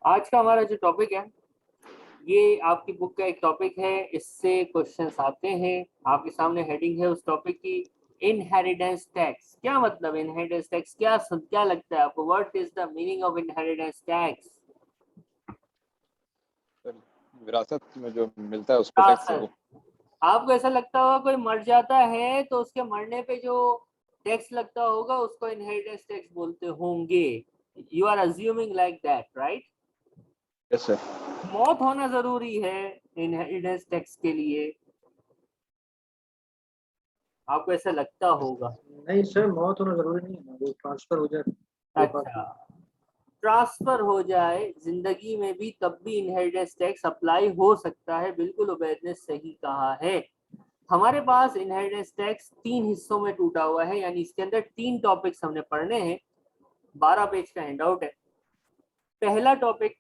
आज का हमारा जो टॉपिक है ये आपकी बुक का एक टॉपिक है। इससे क्वेश्चंस आते हैं। आपके सामने हेडिंग है उस टॉपिक की, इनहेरिटेंस टैक्स। क्या मतलब इनहेरिटेंस टैक्स? क्या लगता है आपको? What is the meaning of inheritance tax? विरासत में जो मिलता है उस पे टैक्स है वो। आपको ऐसा लगता होगा कोई मर जाता है तो उसके मरने पे जो टैक्स लगता होगा उसको इनहेरिटेंस टैक्स बोलते होंगे। You are assuming like that, right? Yes sir. मौत होना जरूरी है इनहेरिटेंस टैक्स के लिए? आपको ऐसा लगता होगा। नहीं सर, मौत होना जरूरी नहीं है ना, वो ट्रांसफर हो जाए। अच्छा, ट्रांसफर हो जाए जिंदगी में भी तब भी इनहेरिटेंस टैक्स अप्लाई हो सकता है। बिल्कुल उबैद ने सही कहा है। हमारे पास इनहेरिटेंस टैक्स 3 हिस्सों में टूटा हुआ है, यानी इसके अंदर 3 टॉपिक्स हमने पढ़ने हैं। 12 पेज का हैंडआउट है। पहला टॉपिक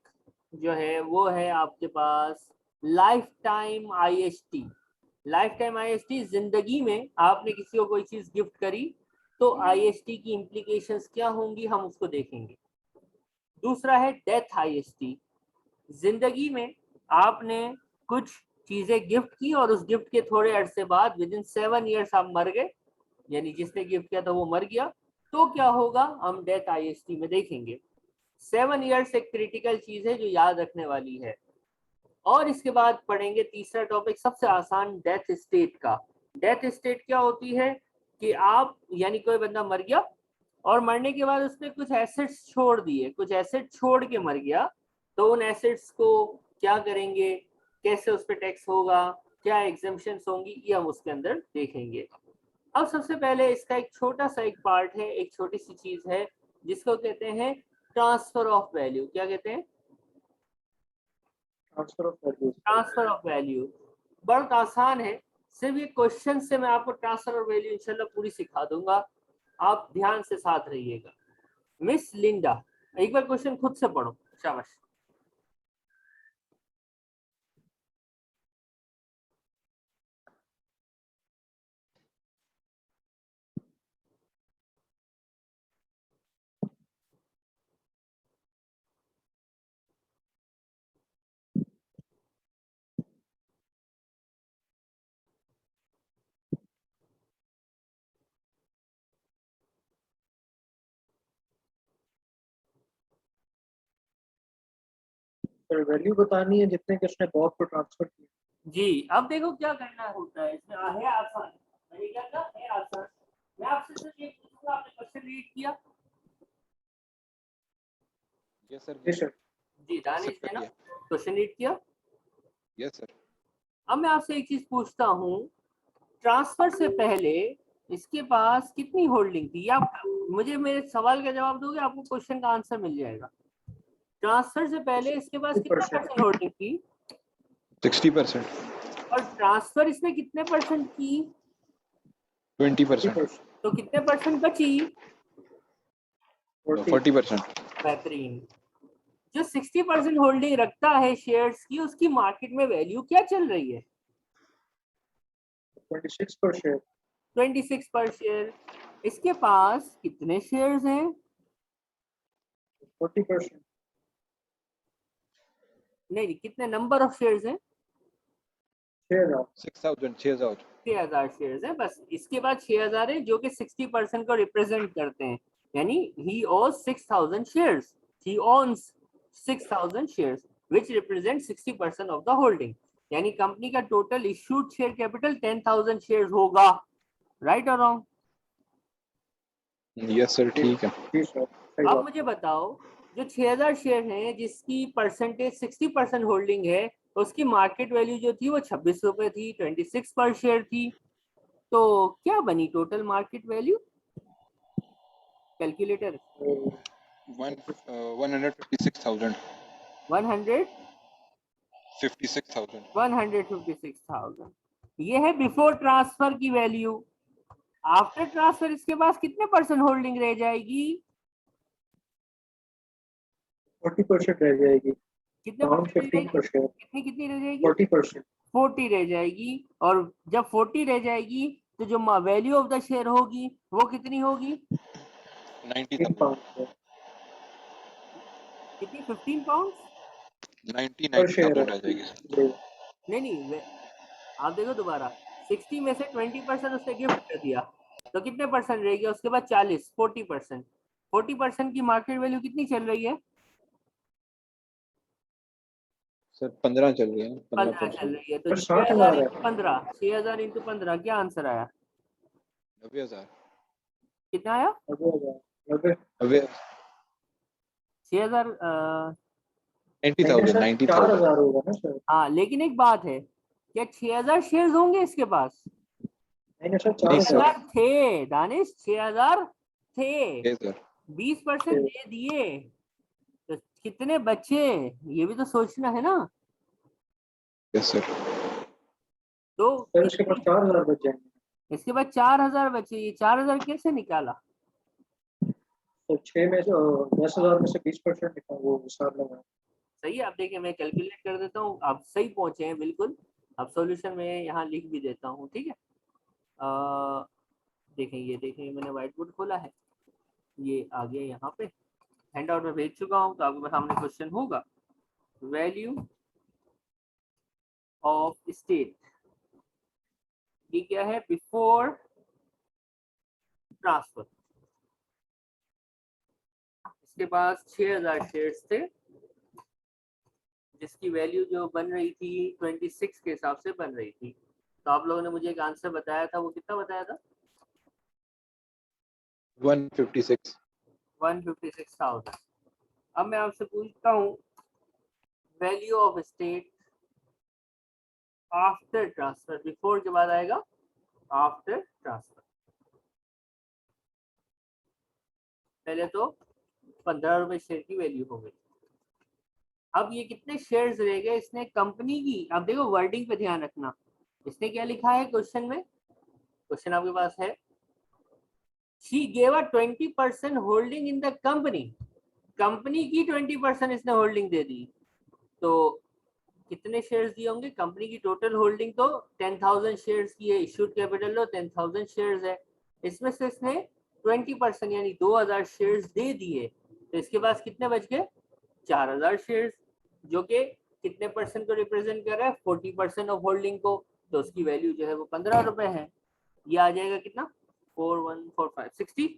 जो है वो है आपके पास life time IST. Life time IST, जिंदगी में आपने किसी को कोई चीज गिफ्ट करी तो आईएसटी की इम्प्लीकेशंस क्या होंगी, हम उसको देखेंगे। दूसरा है डेथ आईएसटी। जिंदगी में आपने कुछ चीजें गिफ्ट की और उस गिफ्ट के थोड़े अरसे बाद विद इन 7 ईयर्स आप मर गए, यानी जिसने गिफ्ट किया था वो मर गया, तो क्या होगा हम डेथ आईएसटी में देखेंगे। 7 ईयर्स एक क्रिटिकल चीज है जो याद रखने वाली है। और इसके बाद पढ़ेंगे तीसरा टॉपिक, सबसे आसान, डेथ स्टेट का। डेथ स्टेट क्या होती है कि आप, यानी कोई बंदा मर गया और मरने के बाद उसने कुछ एसेट्स छोड़ दिए, कुछ एसेट छोड़ के मर गया, तो उन एसेट्स को क्या करेंगे, कैसे उस पर टैक्स होगा, क्या एग्जेम्पशंस होंगी, ये हम उसके अंदर देखेंगे। अब सबसे पहले इसका एक छोटा सा एक पार्ट है, एक छोटी सी चीज है जिसको कहते हैं ट्रांसफर ऑफ वैल्यू। क्या कहते हैं? Transfer of value. बहुत आसान है, सिर्फ ये क्वेश्चन से मैं आपको ट्रांसफर ऑफ वैल्यू इंशाल्लाह पूरी सिखा दूंगा। आप ध्यान से साथ रहिएगा। मिस लिंडा, एक बार क्वेश्चन खुद से पढ़ो, शाबाश। सर वैल्यू बतानी है जितने के उसने बॉब को ट्रांसफर किया। जी, अब देखो क्या करना होता है इसमें। है आसान, मैंने क्या कहा है आसान। मैं आपसे सिर्फ ये पूछूंगा, आपने क्वेश्चन रीड किया? Yes sir. Yes sir. जी, दानिश ने ना क्वेश्चन रीड किया? Yes sir. अब मैं आपसे एक चीज पूछता हूँ, ट्रांसफर से पहले इसके पास कितनी होल्डिंग थी? या मुझे मेरे सवाल का जवाब दोगे, आपको क्वेश्चन का आंसर मिल जाएगा। ट्रांसफर से पहले इसके पास कितना परसेंट होल्डिंग थी? 60%। और ट्रांसफर इसने कितने परसेंट की? 20%। तो कितने परसेंट बची? 40%। बेहतरीन। जो 60% होल्डिंग रखता है शेयर्स की, उसकी मार्केट में वैल्यू क्या चल रही है? 26 पर शेयर। 26 पर शेयर। इसके पास कितने शेयर्स हैं? 40%। नहीं, कितने नंबर ऑफ शेयर्स हैं? 6000 6000 शेयर्स है बस। इसके बाद 6000 है जो कि 60% को रिप्रेजेंट करते हैं, यानी he owes 6000 shares. He owns 6000 shares which represent 60% of the holding. यानी कंपनी का total issued share capital 10,000 shares होगा। राइट और रॉन्ग? यस सर, ठीक है। अब मुझे बताओ, जो 6000 शेयर हैं जिसकी परसेंटेज 60% होल्डिंग है, उसकी मार्केट वैल्यू जो थी वो 26 रुपए थी, 26 पर शेयर थी। तो क्या बनी टोटल मार्केट वैल्यू? कैलकुलेटर 156,000। 156,000। ये है बिफोर ट्रांसफर की वैल्यू। आफ्टर ट्रांसफर इसके पास कितने परसेंट होल्डिंग रह जाएगी? 40% रह जाएगी। कितने परसेंट रह जाएगी? कितनी रह जाएगी? 40%। 40 रह जाएगी। और जब 40 रह जाएगी तो जो वैल्यू ऑफ द शेयर होगी वो कितनी होगी? 90,000। कितनी? 15 पाउंड। 90 पर 90 शेयर थाउजेंड आ है जाएगी। जी। नहीं, आप देखो दोबारा, 60 में से 20% उसने गिफ्ट कर दिया, तो कितने परसेंट रह गया उसके बाद? 40, 40%। 40% की मार्केट वैल्यू कितनी चल रही है? सर 15 चल रही है, 15 चल 15%। रही है, तो पर 6000 60,000 है। इंटू 15, 6000 इंटू 15, क्या आंसर आया? 90,000। कितना आया? 90,000 अबे 6000। 90,000, सर 90,000। 4,000 होगा ना सर? हाँ, लेकिन एक बात है, क्या 6000 शेयर होंगे इसके पास? नहीं सर, नहीं सर। 6000 थे दानिश, 6000 थे। है सर। 20% दे दिए, तो कितने बचे? ये भी तो सोचना है ना। Yes sir. तो सर इसके पास 4,000 बच जाएंगे। इसके बाद 4000 बचे, ये 4000 कैसे निकाला? तो 6 में से 10,000 में से 20% निकाल, वो हिसाब लगा। सही है, आप देखिए मैं कैलकुलेट कर देता हूँ, आप सही पहुंचे हैं बिल्कुल। अब सॉल्यूशन में यहाँ लिख भी देता हूँ, ठीक है। देखें, ये देखें, मैंने व्हाइट बोर्ड खोला है, ये आ गया यहाँ पे, हैंड आउट में भेज चुका हूँ, तो आपके सामने क्वेश्चन होगा। वैल्यू ऑफ स्टेट, ये क्या है? Before transfer. इसके पास 6000 शेयर्स थे, जिसकी वैल्यू जो बन रही थी 26 के हिसाब से बन रही थी। तो आप लोगों ने मुझे एक आंसर बताया था, वो कितना बताया था? 156। 156,000। अब मैं आपसे पूछता हूँ, value of state after transfer, before के बाद आएगा आफ्टर ट्रांसफर। पहले तो 15 रुपए शेयर की वैल्यू हो गई। अब ये कितने शेयर्स रह गए? इसने कंपनी की, अब देखो वर्डिंग पे ध्यान रखना, इसने क्या लिखा है क्वेश्चन में? क्वेश्चन आपके पास है, she gave a 20% holding in the company. Company की 20% इसने होल्डिंग दे दी, तो कितने शेयर्स दिए होंगे? कंपनी की टोटल होल्डिंग तो 10,000 शेयर्स की है, इश्यूड कैपिटल लो 10,000 शेयर्स है, इसमें से इसने 20% यानी 2,000 शेयर्स दे दिए, तो इसके पास कितने बच गए? 4,000 शेयर्स, जो कि कितने परसेंट को रिप्रेजेंट कर रहा है? 40% ऑफ होल्डिंग को, तो उसकी वैल्यू जो है वो 15 रुपए है। ये आ जाएगा कितना? 4145 60।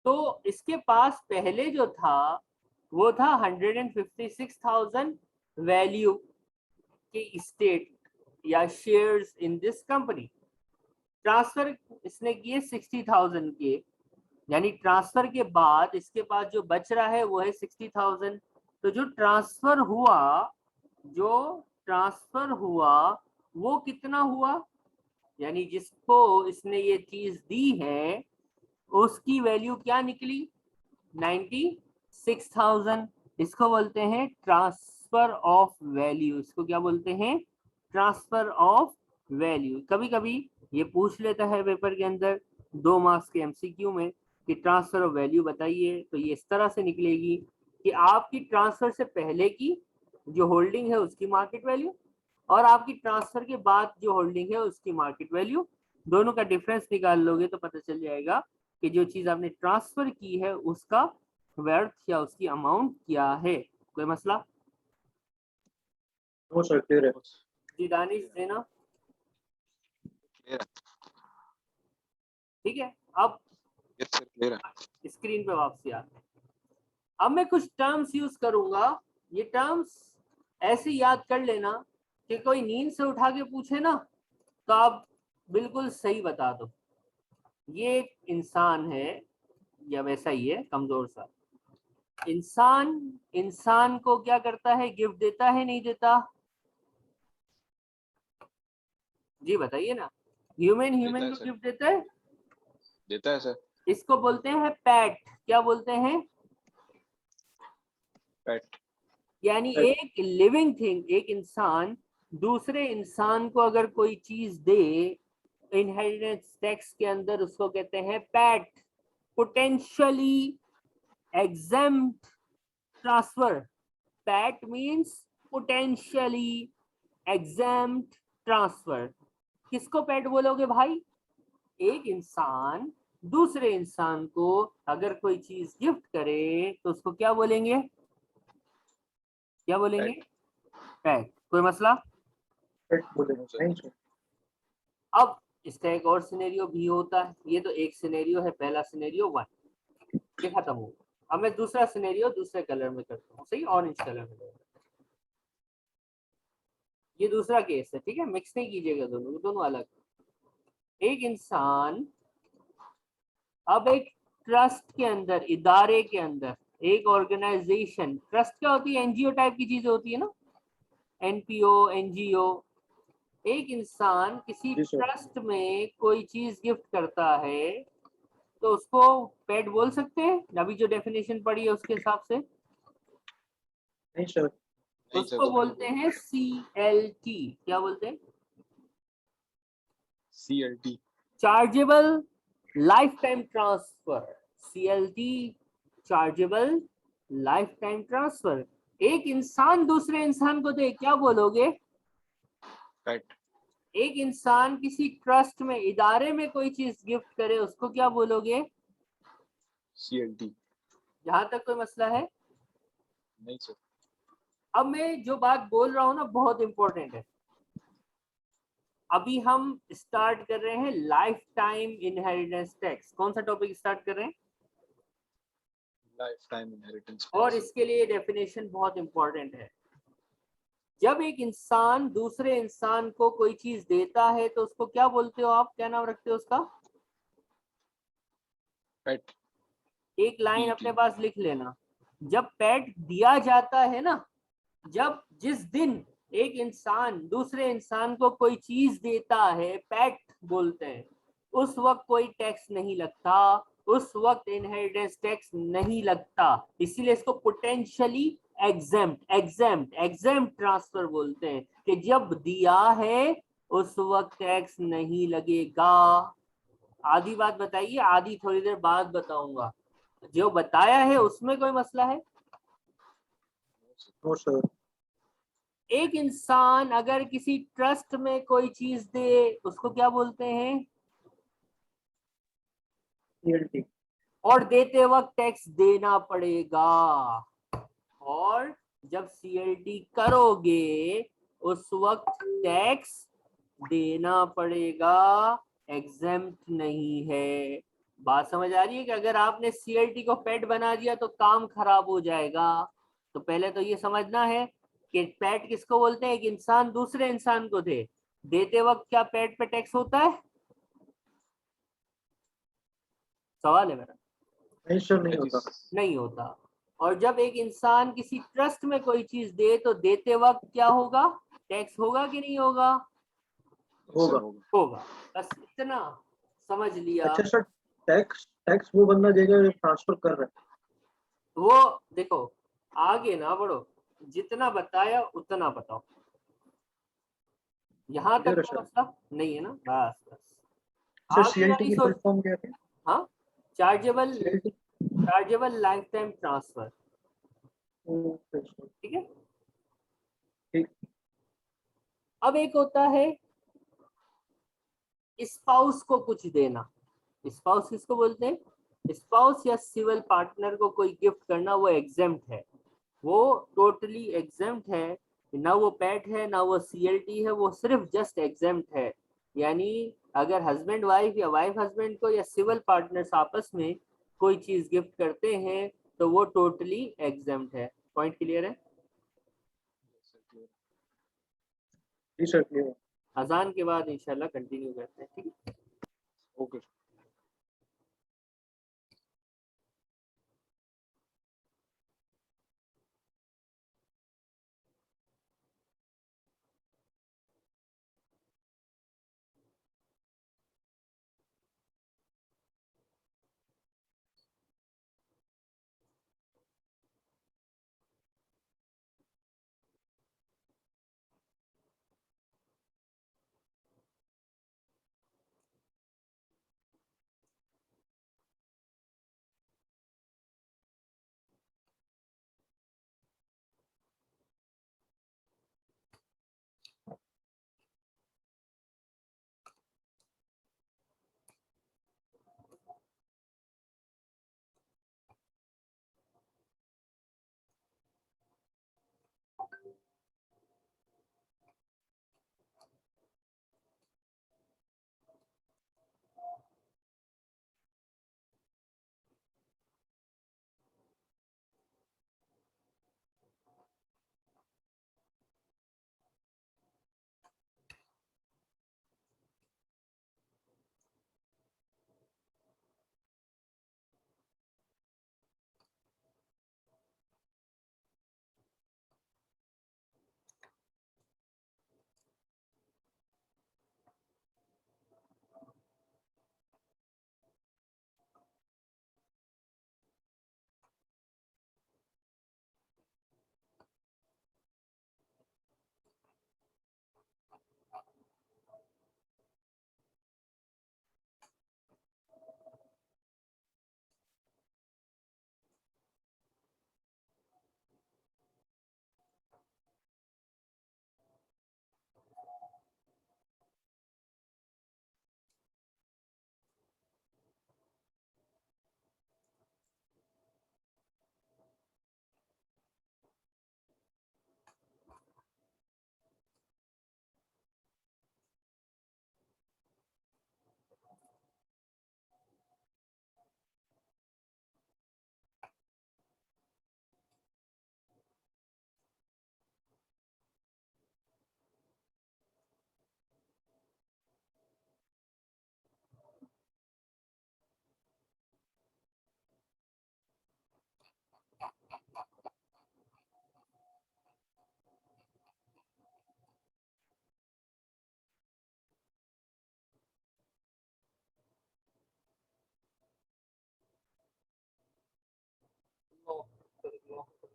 तो इसके पास पहले जो था वो था 156,000 वैल्यू के स्टेट या shares in this company. Transfer इसने किए 60,000 के, यानी ट्रांसफर के बाद इसके पास जो बच रहा है वो है 60,000। तो जो ट्रांसफर हुआ वो कितना हुआ? यानी जिसको इसने ये चीज दी है उसकी वैल्यू क्या निकली? 96,000। इसको बोलते हैं ट्रांसफर ऑफ वैल्यू। इसको क्या बोलते हैं? Transfer of value. कभी कभी ये पूछ लेता है पेपर के अंदर 2 मार्क्स के एमसीक्यू में कि ट्रांसफर ऑफ वैल्यू बताइए, तो ये इस तरह से निकलेगी कि आपकी ट्रांसफर से पहले की जो होल्डिंग है उसकी मार्केट वैल्यू और आपकी ट्रांसफर के बाद जो होल्डिंग है उसकी मार्केट वैल्यू, दोनों का डिफरेंस निकाल लोगे तो पता चल जाएगा कि जो चीज आपने ट्रांसफर की है उसका वर्थ या उसकी अमाउंट क्या है। कोई मसला? वो सर क्लियर है। जी दानिश देना, ठीक है। अब यस सर, क्लियर है। स्क्रीन पे वापसी आते हैं। अब मैं कुछ टर्म्स यूज करूंगा, ये टर्म्स ऐसे याद कर लेना कि कोई नींद से उठा के पूछे ना तो आप बिल्कुल सही बता दो। ये एक इंसान है या वैसा ही है, कमजोर सा इंसान। इंसान को क्या करता है? गिफ्ट देता है नहीं देता? जी बताइए ना। ह्यूमन देता है को सर। गिफ्ट देता है, देता है सर। इसको बोलते हैं पेट। क्या बोलते हैं? पेट। यानी Pet। एक लिविंग थिंग, एक इंसान दूसरे इंसान को अगर कोई चीज दे इनहेरिटेंस टैक्स के अंदर, उसको कहते हैं PET. Potentially exempt transfer. PET means potentially exempt transfer. किसको पेट बोलोगे भाई? एक इंसान दूसरे इंसान को अगर कोई चीज गिफ्ट करे तो उसको क्या बोलेंगे? क्या बोलेंगे? पैट। कोई मसला? पेट बोलेंगे नहीं सर। अब इसका एक और सिनेरियो भी होता है। ये तो एक सिनेरियो है, पहला सिनेरियो 1, ये खत्म हो गया। अब मैं दूसरा सिनेरियो दूसरे कलर में करता हूँ, सही, ऑरेंज कलर में करता हूँ। ये दूसरा केस है, ठीक है, मिक्स नहीं कीजिएगा दोनों, दोनों अलग। एक इंसान अब एक ट्रस्ट के अंदर, इदारे के अंदर, एक ऑर्गेनाइजेशन, ट्रस्ट क्या होती है? एनजीओ टाइप की चीजें होती है ना, एनपीओ, एनजीओ। एक इंसान किसी जी सर। ट्रस्ट में कोई चीज गिफ्ट करता है तो उसको पेट बोल सकते हैं? अभी जो डेफिनेशन पढ़ी है उसके हिसाब से नहीं सर। नहीं सर, उसको बोलते हैं CLT। क्या बोलते हैं? CLT। Chargeable life time transfer. CLT, chargeable life time transfer. एक इंसान दूसरे इंसान को दे, क्या बोलोगे? पेट। एक इंसान किसी ट्रस्ट में, इदारे में कोई चीज गिफ्ट करे, उसको क्या बोलोगे? CLT। यहां तक कोई मसला है? नहीं सर। अब मैं जो बात बोल रहा हूं ना, बहुत इंपॉर्टेंट है। अभी हम स्टार्ट कर रहे हैं लाइफ टाइम इनहेरिटेंस टैक्स। कौन सा टॉपिक स्टार्ट कर रहे हैं? लाइफ टाइम इनहेरिटेंस और टैक्स। इसके लिए डेफिनेशन बहुत इंपॉर्टेंट है। जब एक इंसान दूसरे इंसान को कोई चीज देता है तो उसको क्या बोलते हो आप? क्या नाम रखते हो उसका? पेट। एक लाइन PET। अपने पास लिख लेना। जब पेट दिया जाता है ना, जब जिस दिन एक इंसान दूसरे इंसान को कोई चीज देता है, पेट बोलते हैं, उस वक्त कोई टैक्स नहीं लगता, उस वक्त इनहेरिटेंस टैक्स नहीं लगता। इसीलिए इसको पोटेंशियली एग्जेम्प्ट ट्रांसफर बोलते हैं, कि जब दिया है उस वक्त टैक्स नहीं लगेगा। आधी बात बताइए, आधी थोड़ी देर बाद बताऊंगा। जो बताया है उसमें कोई मसला है? No sir. एक इंसान अगर किसी ट्रस्ट में कोई चीज दे, उसको क्या बोलते हैं? CLT। और देते वक्त टैक्स देना पड़ेगा। और जब CLT करोगे उस वक्त टैक्स देना पड़ेगा, एग्जेम्प्ट नहीं है। बात समझ आ रही है कि अगर आपने CLT को पेट बना दिया तो काम खराब हो जाएगा। तो पहले तो ये समझना है कि पेट किसको बोलते हैं? एक इंसान दूसरे इंसान को दे, देते वक्त क्या पेट पे टैक्स होता है? सवाल है मेरा। नहीं सर नहीं होता। नहीं होता। और जब एक इंसान किसी ट्रस्ट में कोई चीज दे तो देते वक्त क्या होगा? टैक्स होगा कि नहीं होगा? होगा। होगा। बस इतना समझ लिया। अच्छा सर, टैक्स टैक्स वो बंदा देगा जो ट्रांसफर कर रहा वो देखो, आगे ना बढ़ो, जितना बताया उतना बताओ। यहाँ है। तक क्लियर है कोई सर। मसला नहीं है ना? बस बस सर आगे CLT वाली की फुल सोच। फॉर्म क्या है? हाँ, chargeable CLT। Chargeable life time transfer. Okay sir. ठीक है। ठीक। अब एक होता है स्पाउस को कुछ देना। स्पाउस किसको बोलते हैं? स्पाउस या सिविल पार्टनर को कोई गिफ्ट करना, वो एग्जेम्प्ट है, वो टोटली एग्जेम्प्ट है। ना वो पैट है ना वो CLT है, वो सिर्फ जस्ट एग्जेम्प्ट है। यानी अगर हस्बैंड वाइफ या वाइफ हस्बैंड को या सिविल पार्टनर्स आपस में कोई चीज गिफ्ट करते हैं तो वो टोटली एग्जेम्प्ट है। पॉइंट क्लियर है? जी सर क्लियर है। अजान के बाद इंशाल्लाह कंटिन्यू करते हैं, ठीक है। ओके।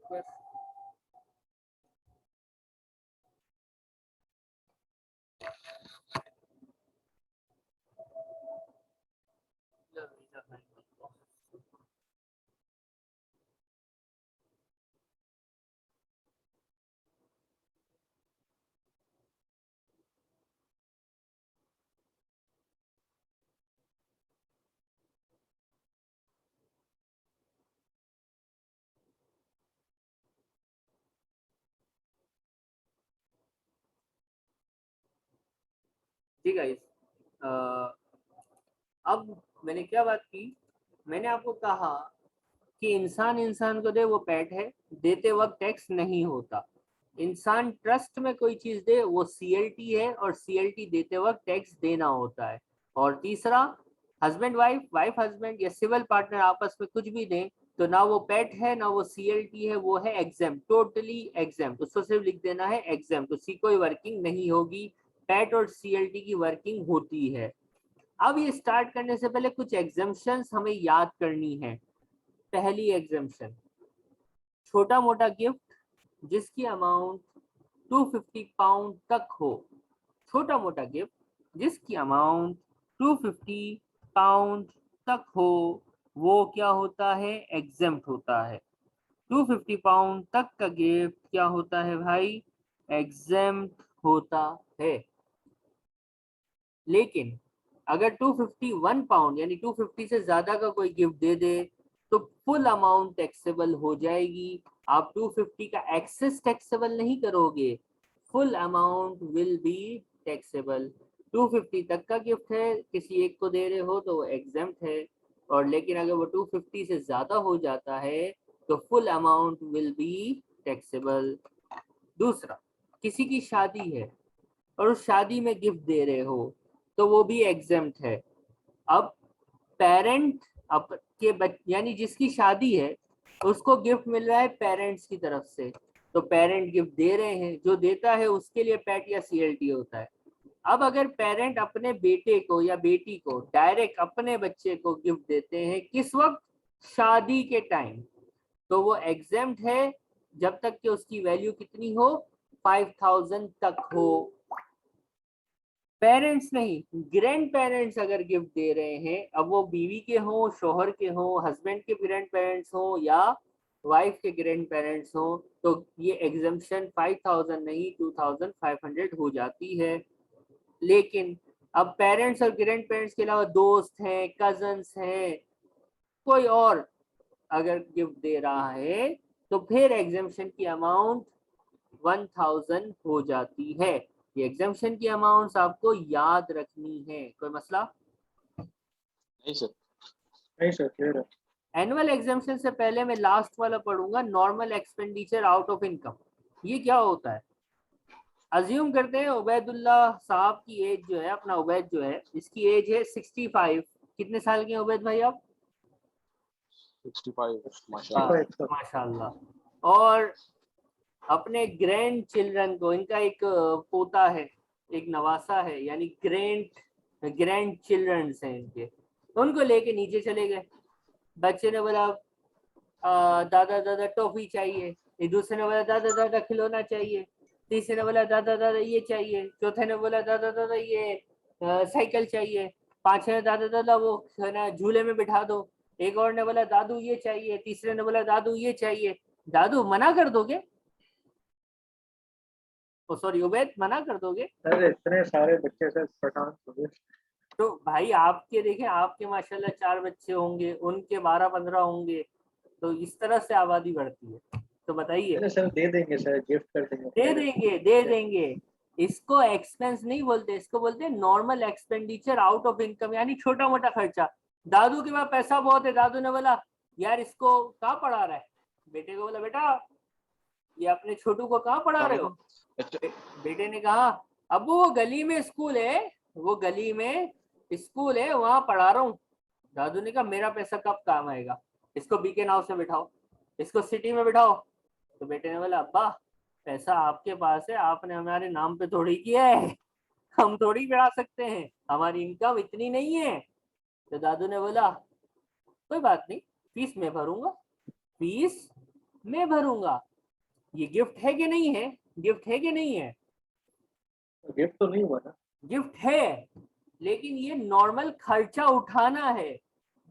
बस ठीक है। अब मैंने क्या बात की, मैंने आपको कहा कि इंसान इंसान को दे वो पेट है, देते वक्त टैक्स नहीं होता। इंसान ट्रस्ट में कोई चीज दे वो सीएलटी है, और सीएलटी देते वक्त टैक्स देना होता है। और तीसरा, हस्बैंड वाइफ, वाइफ हस्बैंड या सिविल पार्टनर आपस में कुछ भी दें तो ना वो पेट है ना वो सीएलटी है, वो है एग्जेम्प्ट, टोटली एग्जेम्प्ट। उसको सिर्फ लिख देना है एग्जेम्प्ट, उसकी कोई वर्किंग नहीं होगी। पेट और सीएलटी की वर्किंग होती है। अब ये स्टार्ट करने से पहले कुछ एग्जम्पशंस हमें याद करनी है। पहली एग्जम्पशन, छोटा मोटा गिफ्ट जिसकी अमाउंट 250 पाउंड तक हो। छोटा मोटा गिफ्ट जिसकी अमाउंट 250 पाउंड तक हो, वो क्या होता है, एग्जेम्प्ट होता है। 250 पाउंड तक का गिफ्ट क्या होता है भाई, एग्जेम्प्ट होता है। लेकिन अगर 251 पाउंड यानी 250 से ज्यादा का कोई गिफ्ट दे दे तो फुल अमाउंट टैक्सेबल हो जाएगी। आप 250 का एक्सेस टैक्सेबल नहीं करोगे, full amount will be taxable. 250 तक का गिफ्ट है, किसी एक को दे रहे हो तो वो एग्जेम्प्ट है, और लेकिन अगर वो 250 से ज्यादा हो जाता है तो full amount will be taxable. दूसरा, किसी की शादी है और उस शादी में गिफ्ट दे रहे हो तो वो भी एग्जेम्प्ट है। अब पेरेंट यानी जिसकी शादी है उसको गिफ्ट मिल रहा है पेरेंट्स की तरफ से, तो पेरेंट गिफ्ट दे रहे हैं, जो देता है उसके लिए पेट या सीएलटी होता है। अब अगर पेरेंट अपने बेटे को या बेटी को डायरेक्ट अपने बच्चे को गिफ्ट देते हैं किस वक्त, शादी के टाइम, तो वो एग्जेम्प्ट है जब तक कि उसकी वैल्यू कितनी हो, 5000 तक हो। पेरेंट्स नहीं, ग्रैंड पेरेंट्स अगर गिफ्ट दे रहे हैं, अब वो बीवी के हों, शोहर के हों, हस्बैंड के ग्रैंड पेरेंट्स हों या वाइफ के ग्रैंड पेरेंट्स हों, तो ये एग्जम्पशन 5000 नहीं 2500 हो जाती है। लेकिन अब पेरेंट्स और ग्रैंड पेरेंट्स के अलावा दोस्त हैं, कजन्स हैं, कोई और अगर गिफ्ट दे रहा है तो फिर एग्जम्पशन की अमाउंट 1000 हो जाती है। ये एग्जम्पशन की अमाउंट्स आपको याद रखनी है। कोई मसला? नहीं सर। नहीं सर, क्लियर है। एनुअल एग्जम्पशन से पहले मैं लास्ट वाला पढ़ूंगा, normal expenditure out of income. ये क्या होता है, अज्यूम करते हैं उबैदुल्ला साहब की एज जो है, अपना उबैद जो है, इसकी एज है 65। कितने साल के हैं उबैद भाई आप? 65 माशाल्लाह। माशाल्लाह। और अपने ग्रैंड चिल्ड्रन को, इनका एक पोता है, एक नवासा है, यानी ग्रैंड चिल्ड्रंस हैं इनके, तो उनको लेके नीचे चले गए। बच्चे ने बोला दादा दादा टॉफी चाहिए, एक दूसरे ने बोला दादा दादा खिलौना चाहिए, तीसरे ने बोला दादा दादा ये चाहिए, चौथे ने बोला दादा दादा ये साइकिल चाहिए, पांचवे ने दादा दादा वो है ना झूले में बिठा दो, एक और ने बोला दादू ये चाहिए, तीसरे ने बोला दादू ये चाहिए। दादू मना कर दोगे? ओ सॉरी उबैद, मना कर दोगे? अरे इतने सारे बच्चे से पठान हो गए। तो भाई आपके देखें, आपके माशाल्लाह 4 बच्चे होंगे, उनके 12-15 होंगे, तो इस तरह से आबादी बढ़ती है। तो बताइए। अरे सर दे देंगे सर, गिफ्ट कर देंगे। दे देंगे, दे देंगे। इसको एक्सपेंस नहीं बोलते, इसको बोलते हैं normal expenditure out of income, यानी छोटा मोटा खर्चा। दादू के पास पैसा बहुत है, दादू ने बोला यार इसको कहाँ पढ़ा रहा है, बेटे को बोला बेटा ये अपने छोटू को कहाँ पढ़ा रहे हो? बेटे ने कहा अबू वो गली में स्कूल है, वो गली में स्कूल है वहां पढ़ा रहा हूँ। दादू ने कहा मेरा पैसा कब काम आएगा, इसको बीकेन हाउस में बिठाओ, इसको सिटी में बिठाओ। तो बेटे ने बोला अब्बा पैसा आपके पास है, आपने हमारे नाम पे थोड़ी किया है, हम थोड़ी बढ़ा सकते हैं, हमारी इनकम इतनी नहीं है। तो दादू ने बोला कोई बात नहीं, फीस मैं भरूंगा, फीस मैं भरूंगा। ये गिफ्ट है कि नहीं है? गिफ्ट है कि नहीं है? गिफ्ट तो नहीं हुआ ना। गिफ्ट है, लेकिन ये नॉर्मल खर्चा उठाना है।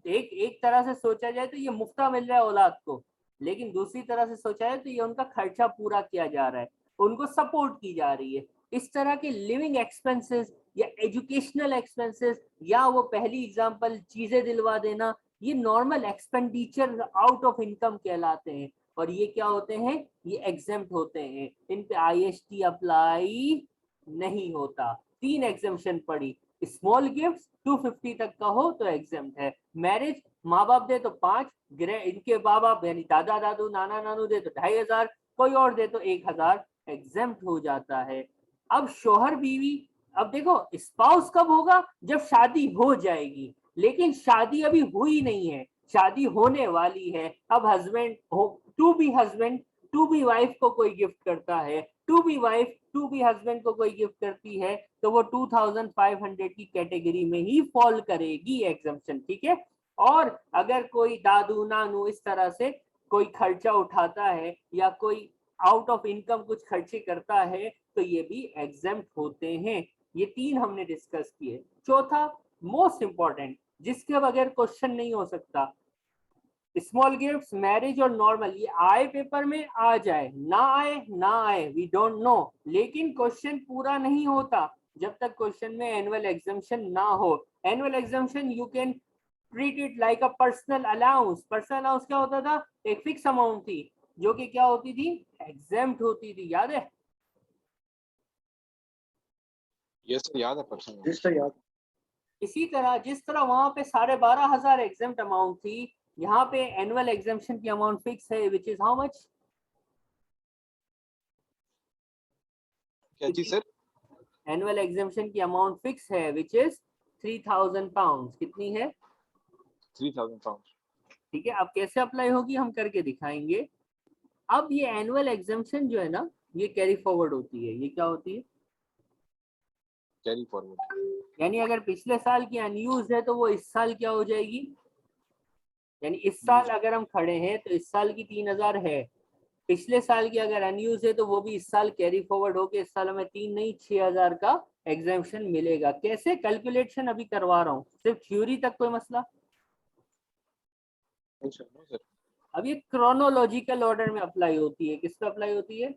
एक एक तरह से सोचा जाए तो ये मुफ्ता मिल रहा है औलाद को, लेकिन दूसरी तरह से सोचा जाए तो ये उनका खर्चा पूरा किया जा रहा है, उनको सपोर्ट की जा रही है। इस तरह के लिविंग एक्सपेंसेस या एजुकेशनल एक्सपेंसेस, या वो पहली एग्जांपल चीजें दिलवा देना, ये normal expenditure out of income कहलाते हैं। और ये क्या होते हैं? ये एग्जेम्प्ट होते हैं, इन पे आईएसटी अप्लाई नहीं होता। 3 एग्जेम्पशन पड़ी। स्मॉल गिफ्ट 250 तक का हो तो एग्जेम्प्ट है। मैरिज माँ बाप दे तो 5, इनके माँ बाप यानी दादा दादू नाना नानू दे तो 2500, कोई और दे तो 1000, एग्जेम्प्ट हो जाता है। अब शोहर बीवी, अब देखो स्पाउस कब होगा? जब शादी हो जाएगी, लेकिन शादी अभी हुई नहीं है, शादी होने वाली है। अब हस्बैंड हो, to be husband to be wife को कोई गिफ्ट करता है, to be wife to be husband को कोई गिफ्ट करती है, तो वो 2500 की कैटेगरी में ही फॉल करेगी एग्जम्पशन, ठीक है। और अगर कोई दादू नानू इस तरह से कोई खर्चा उठाता है या कोई आउट ऑफ इनकम कुछ खर्चे करता है तो ये भी एग्जेम्प्ट होते हैं। ये 3 हमने डिस्कस किए। चौथा मोस्ट इंपॉर्टेंट, जिसके बगैर क्वेश्चन नहीं हो सकता, स्मॉल गिफ्ट्स, मैरिज और नॉर्मल, ये आए पेपर में आ जाए, ना आए ना आए, वी डोंट नो, लेकिन क्वेश्चन पूरा नहीं होता जब तक क्वेश्चन में एनुअल एग्जाम्पशन ना हो। Annual exemption you can treat it like a personal allowance. Personal allowance क्या होता था? एक फिक्स अमाउंट थी जो कि क्या होती थी? एग्जेम्प्ट होती थी, याद है? ये सर याद है पर्सन। जिस से याद। इसी तरह जिस तरह वहां पे 12,500 एग्जेम्प्ट अमाउंट थी, यहाँ पे एनुअल एग्जाम्पशन की अमाउंट फिक्स है, विच इज हाउ मच? क्या चीज सर? एनुअल एग्जाम्पशन की अमाउंट फिक्स है, विच इज 3000 पाउंड। कितनी है? 3000 पाउंड। ठीक है, अब कैसे अप्लाई होगी हम करके दिखाएंगे। अब ये एनुअल एग्जाम्पशन जो है ना, ये कैरी फॉरवर्ड होती है। ये क्या होती है? Carry forward. यानी अगर पिछले साल की अनयूज है तो वो इस साल क्या हो जाएगी? यानी इस साल अगर हम खड़े हैं तो इस साल की 3000 है, पिछले साल की अगर अनयूज है तो वो भी इस साल कैरी फॉरवर्ड होके इस साल हमें 3 नहीं 6000 का एग्जाम्पशन मिलेगा। कैसे कैलकुलेशन अभी करवा रहा हूँ, सिर्फ थ्योरी तक, कोई मसला? No sir. अब ये क्रोनोलॉजिकल ऑर्डर में अप्लाई होती है। किस पे अप्लाई होती है?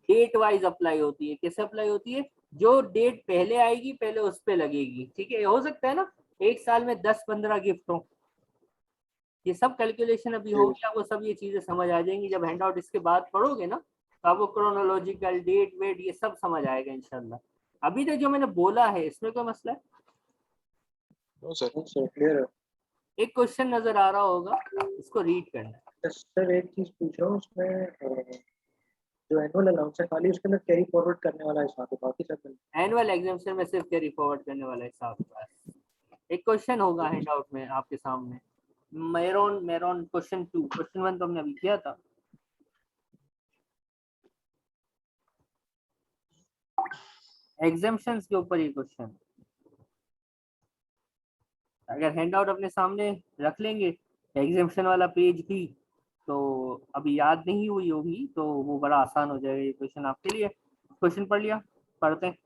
डेट वाइज अप्लाई होती है। कैसे अप्लाई होती है? जो डेट पहले आएगी पहले उस पे लगेगी, ठीक है। हो सकता है ना एक साल में 10-15 गिफ्ट हो, ये सब कैलकुलेशन अभी होगी, आपको सब ये चीजें समझ आ जाएंगी। जब हैंड आउट इसके बाद पढ़ोगे ना तो आपको क्रोनोलॉजिकल डेट वेट ये सब समझ आएगा इंशाल्लाह। अभी तक जो मैंने बोला है इसमें कोई मसला है? No sir. सर क्लियर है। एक क्वेश्चन नजर आ रहा होगा, इसको रीड करना है। सर एक चीज पूछ रहा हूँ उसमें जो एनुअल अलाउंस है खाली उसके अंदर कैरी फॉरवर्ड करने वाला हिसाब है, बाकी सब एनुअल एग्जाम्पशन में सिर्फ कैरी फॉरवर्ड करने वाला हिसाब है। एक क्वेश्चन होगा हैंड आउट में आपके सामने, मेरोन मेरोन क्वेश्चन 2, क्वेश्चन 1 तो हमने अभी किया था। एग्जाम्पशंस के ऊपर ये क्वेश्चन, अगर हैंड आउट अपने सामने रख लेंगे एग्जाम्पशन वाला पेज भी, तो अभी याद नहीं हुई होगी तो वो बड़ा आसान हो जाएगा ये क्वेश्चन आपके लिए। क्वेश्चन पढ़ लिया? पढ़ते हैं।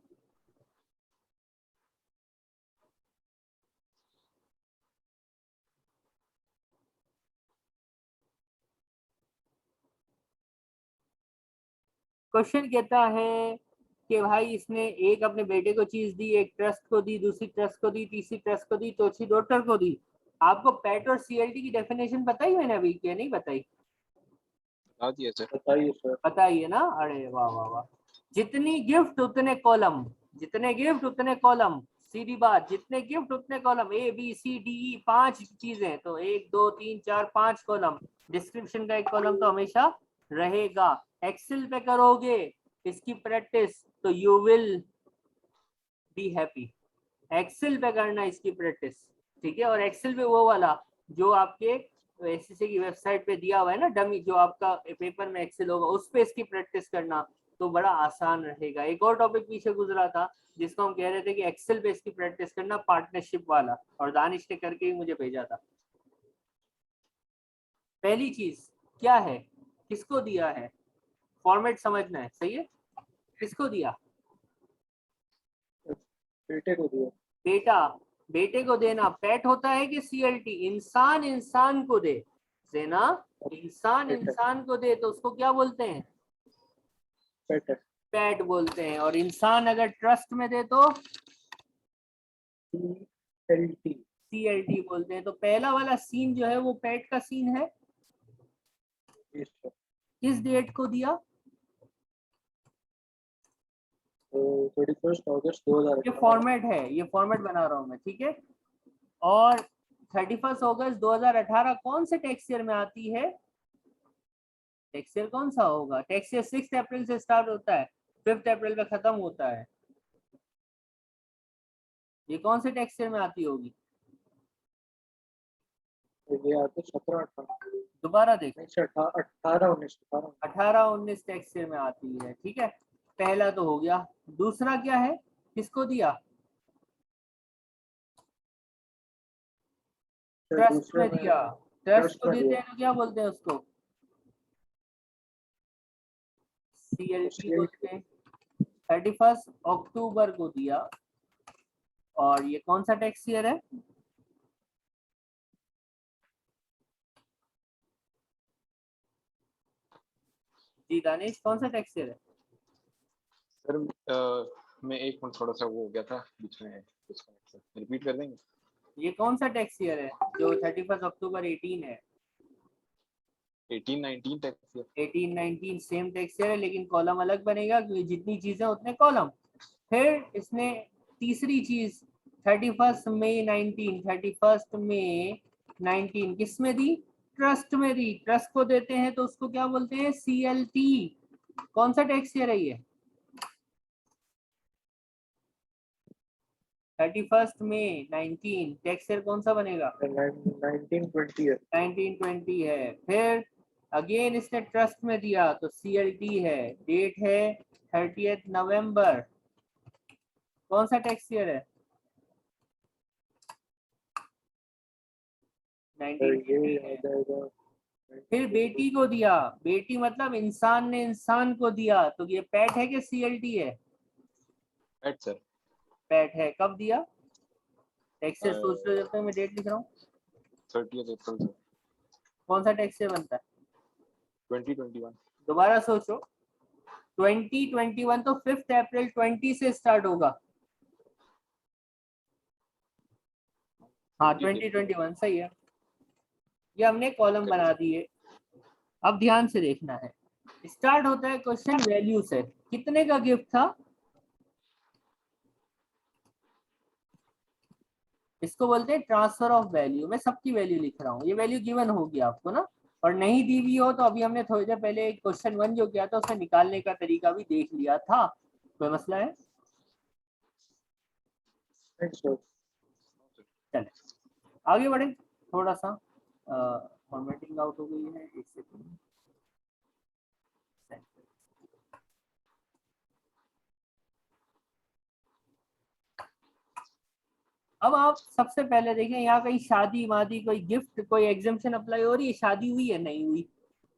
क्वेश्चन कहता है कि भाई इसने एक अपने बेटे को चीज दी, एक ट्रस्ट को दी, दूसरी ट्रस्ट को दी, तीसरी ट्रस्ट को दी, चौथी डॉटर को दी। आपको पैट और सीएलटी की डेफिनेशन बताई मैंने अभी क्या नहीं बताई? बता दिया सर। बताइए सर। बताइए ना, अरे वाह वाह वाह। जितनी गिफ्ट उतने कॉलम, जितने गिफ्ट उतने कॉलम, सीधी बात, जितने गिफ्ट उतने column, A B C D E 5 चीजें, तो 1 2 3 4 5 कॉलम। डिस्क्रिप्शन का एक कॉलम तो हमेशा रहेगा। एक्सेल पे करोगे इसकी प्रैक्टिस तो you will be happy. Excel पे करना इसकी प्रैक्टिस, ठीक है। और एक्सेल पे वो वाला जो आपके एसएससी की वेबसाइट पे दिया हुआ है ना, डमी, जो आपका पेपर में एक्सेल होगा उस पे इसकी प्रैक्टिस करना तो बड़ा आसान रहेगा। एक और टॉपिक पीछे गुजरा था जिसको हम कह रहे थे कि एक्सेल पे इसकी प्रैक्टिस करना, पार्टनरशिप वाला, और दानिश ने करके ही मुझे भेजा था। पहली चीज क्या है, किसको दिया है, फॉर्मेट समझना है, सही है। किसको दिया, बेटे को दिया। बेटा, बेटे को देना पेट होता है कि सीएलटी, इंसान इंसान को दे, देना इंसान पेट है, इंसान को दे तो उसको क्या बोलते हैं, पेट है। पेट बोलते हैं। और इंसान अगर ट्रस्ट में दे तो CLT। सीएलटी बोलते हैं। तो पहला वाला सीन जो है वो पेट का सीन है। yes sir। किस डेट को दिया, तो 31 अगस्त ये 2018। फॉर्मेट है, ये फॉर्मेट बना रहा हूं मैं, ठीक है। और 31 अगस्त 2018 कौन से टैक्स ईयर में आती है, टैक्स ईयर कौन सा होगा, टैक्स ईयर 6 अप्रैल से स्टार्ट होता है, 5 अप्रैल पे खत्म होता है। ये कौन से टैक्स ईयर में आती होगी, तो ये आते 17-18, दोबारा देख, नहीं सर 18-19 18-19 टैक्स ईयर में आती है, ठीक है। पहला तो हो गया। दूसरा क्या है, किसको दिया, ट्रस्ट दूसरे में में दिया। ट्रस्ट ट्रस्ट को में देते दिया। हैं तो क्या बोलते हैं उसको, सीएलटी बोलते हैं। 31 अक्टूबर को दिया। और ये कौन सा टैक्स ईयर है, जी दानिश, कौन सा टैक्स ईयर है। सर मैं एक मिनट थोड़ा सा वो हो गया था बीच में, रिपीट कर देंगे। ये कौन सा टैक्स ईयर है जो 31 अक्टूबर 18 है, 18-19 tax year. 18-19 same tax year है, लेकिन कॉलम अलग बनेगा क्योंकि जितनी चीजें उतने कॉलम। फिर इसने तीसरी चीज 31 मई 19, 31 मई 19 किस में दी, ट्रस्ट में दी। ट्रस्ट को देते हैं तो उसको क्या बोलते हैं, सीएलटी। कौन सा टैक्स ईयर है ये, 31 मई 19, टैक्स ईयर कौन सा बनेगा, 1920 है। 1920 है। फिर अगेन इसने ट्रस्ट में दिया तो सीएलटी है, डेट है 30 नवंबर, कौन सा टैक्स ईयर है, तो ये 1920 आ है। जाएगा फिर बेटी को दिया, बेटी मतलब इंसान ने इंसान को दिया, तो ये पैट है कि सीएलटी है, राइट सर। पैट है। कब दिया, टैक्स ईयर सोच रहे हो जब तक मैं डेट लिख रहा हूँ, 30 अप्रैल सर, कौन सा टैक्स ईयर बनता है, 2021। दोबारा सोचो। 2021 तो 5 अप्रैल 20 से स्टार्ट होगा, हाँ 2021 सही है। ये हमने कॉलम बना दिए। अब ध्यान से देखना है, स्टार्ट होता है क्वेश्चन वैल्यू से, कितने का गिफ्ट था, इसको बोलते हैं ट्रांसफर ऑफ वैल्यू। मैं सबकी वैल्यू लिख रहा हूँ, ये वैल्यू गिवन होगी आपको ना, और नहीं दी हुई हो तो अभी हमने थोड़ी देर पहले क्वेश्चन 1 जो किया था उसमें निकालने का तरीका भी देख लिया था, कोई मसला है। चले आगे बढ़े, थोड़ा सा फॉर्मेटिंग आउट हो गई है, एक सेकंड। अब आप सबसे पहले देखें, यहाँ कहीं शादी वादी, कोई गिफ्ट, कोई एग्जामेशन अप्लाई हो रही है, शादी हुई है, नहीं हुई,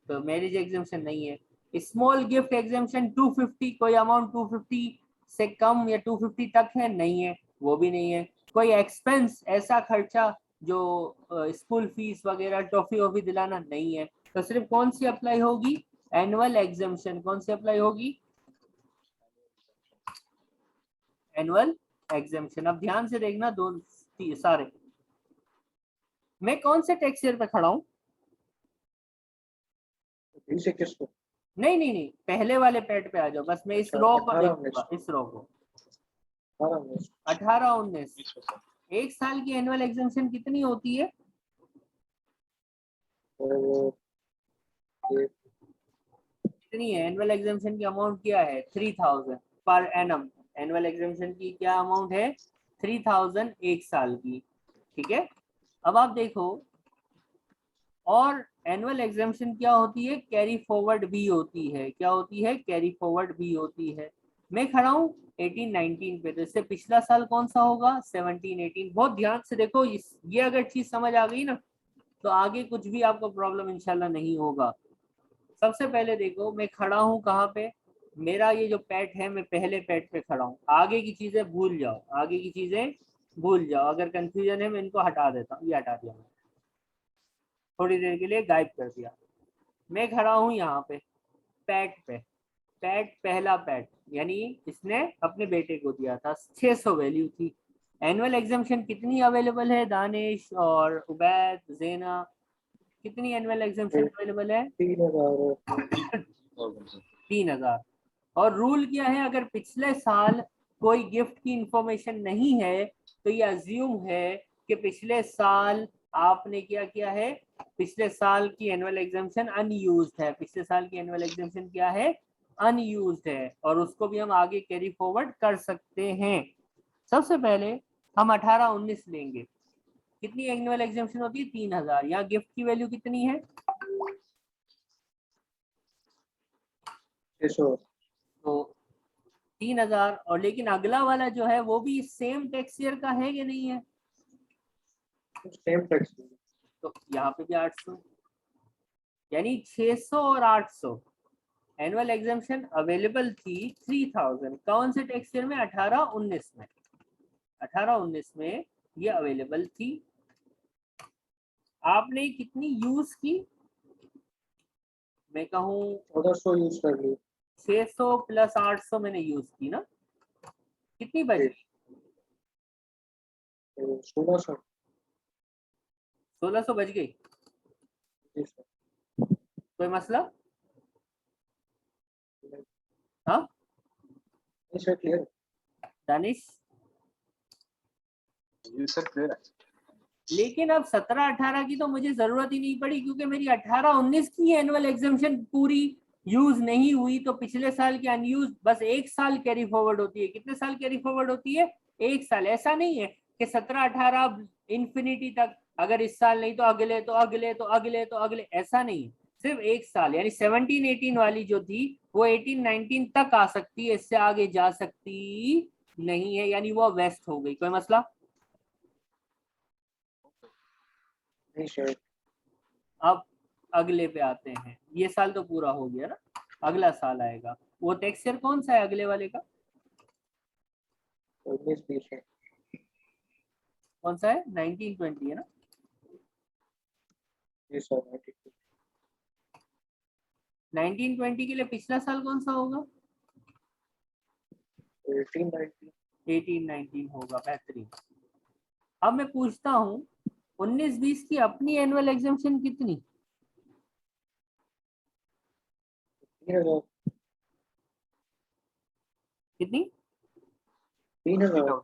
तो मैरिज एग्जामेशन नहीं है। स्मॉल गिफ्ट एग्जामेशन 250, कोई अमाउंट 250 से कम या 250 तक है, नहीं है, वो भी नहीं है। कोई एक्सपेंस, ऐसा खर्चा जो स्कूल फीस वगैरह टॉफी वॉफी दिलाना, नहीं है। तो सिर्फ कौन सी अप्लाई होगी, एनुअल एग्जामेशन। कौन सी अप्लाई होगी, एनुअल एग्जामेशन। अब ध्यान से देखना, दो सारे, मैं कौन से टैक्स ईयर पे खड़ा हूँ, 20-21 को। नहीं नहीं नहीं, पहले वाले पैड पे आ जाओ बस, मैं इस अच्छा, रो को 18-19 देखूंगा, इस रो को। 18-19 18-19 एक साल की एनुअल एग्जामेशन कितनी होती है, और ये कितनी है एनुअल एग्जामेशन की अमाउंट, क्या है 3000 पर एनम। एनुअल एग्जामेशन की क्या अमाउंट है, 3000 एक साल की, ठीक है। अब आप देखो, और एनुअल एग्जामेशन क्या होती है, कैरी फॉरवर्ड भी होती है। क्या होती है, कैरी फॉरवर्ड भी होती है। मैं खड़ा हूँ 18-19 पे, तो इससे पिछला साल कौन सा होगा, 17-18। बहुत ध्यान से देखो, ये अगर चीज समझ आ गई ना, तो आगे कुछ भी आपको प्रॉब्लम इंशाल्लाह नहीं होगा। सबसे पहले देखो मैं खड़ा हूँ कहाँ पे, मेरा ये जो पैट है मैं पहले पैट पे खड़ा हूँ। आगे की चीजें भूल जाओ, आगे की चीजें भूल जाओ, अगर कंफ्यूजन है मैं इनको हटा देता हूँ, ये हटा दिया मैंने, थोड़ी देर के लिए गायब कर दिया। मैं खड़ा हूँ यहाँ पे पैट पे, पैट पहला पैट यानी इसने अपने बेटे को दिया था, 600 वैल्यू थी। एनुअल एग्जामेशन कितनी अवेलेबल है दानिश और उबैद ज़ेना, कितनी एनुअल एग्जामेशन अवेलेबल है? 3000 3000। और रूल क्या है, अगर पिछले साल कोई गिफ्ट की इंफॉर्मेशन नहीं है तो ये अज्यूम है कि पिछले साल आपने क्या किया है, पिछले साल की एनुअल एग्जामेशन अनयूज्ड है, पिछले साल की एनुअल एग्जामेशन क्या है, अनयूज्ड है, और उसको भी हम आगे कैरी फॉरवर्ड कर सकते हैं। सबसे पहले हम 18-19 लेंगे, कितनी एनुअल एग्जामेशन होती है? 3000। यहाँ गिफ्ट की वैल्यू कितनी है? 600 तो 3000, और लेकिन अगला वाला जो है वो भी सेम टैक्स ईयर का है कि नहीं है? Same tax. तो यहाँ पे भी 800, यानी 600 और 800 एनुअल एग्जामेशन अवेलेबल थी 3000 कौन से टैक्स ईयर में? 18-19 में, 18-19 में ये अवेलेबल थी। आपने कितनी यूज की? मैं कहूँ 1400 यूज कर ली। 600 प्लस 800 मैंने यूज की ना, कितनी बच गई? 1600। 1600 बच गई। जी सर। कोई मसला? हाँ नहीं सर, क्लियर। दानिश? जी सर क्लियर है। लेकिन अब 17-18 की तो मुझे जरूरत ही नहीं पड़ी, क्योंकि मेरी 18-19 की एनुअल एग्जामेशन पूरी यूज नहीं हुई, तो पिछले साल की अनयूज बस एक साल कैरी फॉरवर्ड होती है। कितने साल कैरी फॉरवर्ड होती है? एक साल। ऐसा नहीं है कि 17-18 इंफिनिटी तक, अगर इस साल नहीं तो अगले, तो अगले, तो अगले, तो अगले, ऐसा नहीं है, सिर्फ एक साल। यानी 17-18 वाली जो थी वो 18-19 तक आ सकती है, इससे आगे जा सकती नहीं है, यानी वो वेस्ट हो गई। कोई मसला? नहीं सर। अब अगले पे आते हैं, ये साल तो पूरा हो गया ना, अगला साल आएगा। वो टैक्स ईयर कौन सा है अगले वाले का? 19-20 है। कौन सा है? 19-20 है ना? जी सर। 19-20 के लिए पिछला साल कौन सा होगा? 18-19। 18-19 होगा, बेहतरीन। अब मैं पूछता हूँ 19-20 की अपनी एनुअल एग्जामेशन कितनी? 3000। कितनी? 3000।